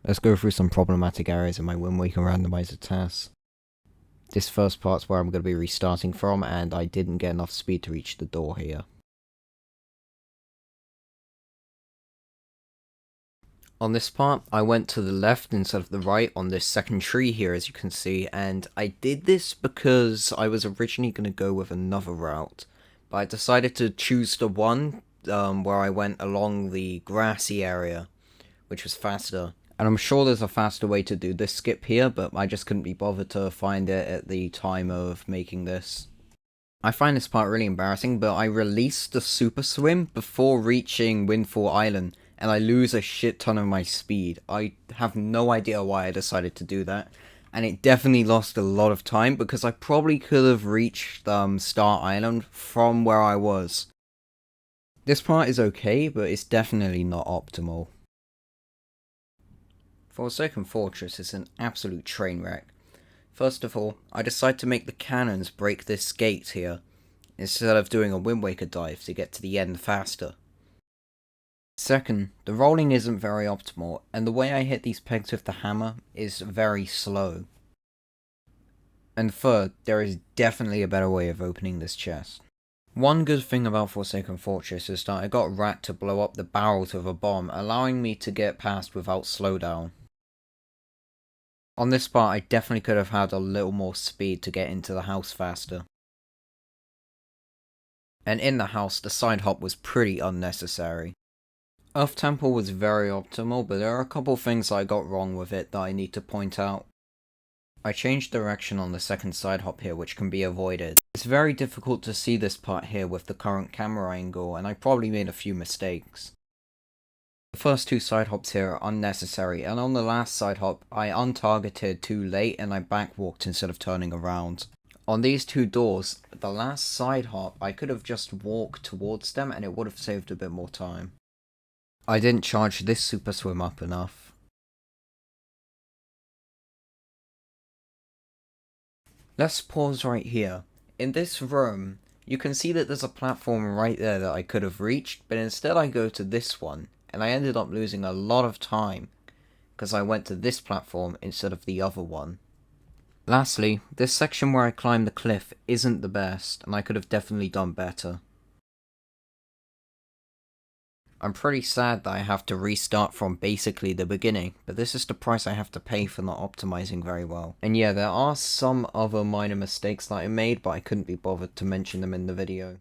Let's go through some problematic areas in my Wind Waker randomizer TAS. This first part's where I'm going to be restarting from, and I didn't get enough speed to reach the door here. On this part, I went to the left instead of the right on this second tree here, as you can see, and I did this because I was originally going to go with another route, but I decided to choose the one where I went along the grassy area, which was faster. And I'm sure there's a faster way to do this skip here, but I just couldn't be bothered to find it at the time of making this. I find this part really embarrassing, but I released the super swim before reaching Windfall Island, and I lose a shit ton of my speed. I have no idea why I decided to do that, and it definitely lost a lot of time, because I probably could have reached Star Island from where I was. This part is okay, but it's definitely not optimal. Forsaken Fortress is an absolute train wreck. First of all, I decide to make the cannons break this gate here, instead of doing a Wind Waker dive to get to the end faster. Second, the rolling isn't very optimal, and the way I hit these pegs with the hammer is very slow. And third, there is definitely a better way of opening this chest. One good thing about Forsaken Fortress is that I got Rat to blow up the barrels of a bomb, allowing me to get past without slowdown. On this part, I definitely could have had a little more speed to get into the house faster. And in the house, the side hop was pretty unnecessary. Earth Temple was very optimal, but there are a couple things I got wrong with it that I need to point out. I changed direction on the second side hop here, which can be avoided. It's very difficult to see this part here with the current camera angle, and I probably made a few mistakes. The first two side hops here are unnecessary, and on the last side hop, I untargeted too late and I backwalked instead of turning around. On these two doors, the last side hop, I could have just walked towards them and it would have saved a bit more time. I didn't charge this super swim up enough. Let's pause right here. In this room, you can see that there's a platform right there that I could have reached, but instead I go to this one, and I ended up losing a lot of time, because I went to this platform instead of the other one. Lastly, this section where I climbed the cliff isn't the best, and I could have definitely done better. I'm pretty sad that I have to restart from basically the beginning, but this is the price I have to pay for not optimizing very well. And yeah, there are some other minor mistakes that I made, but I couldn't be bothered to mention them in the video.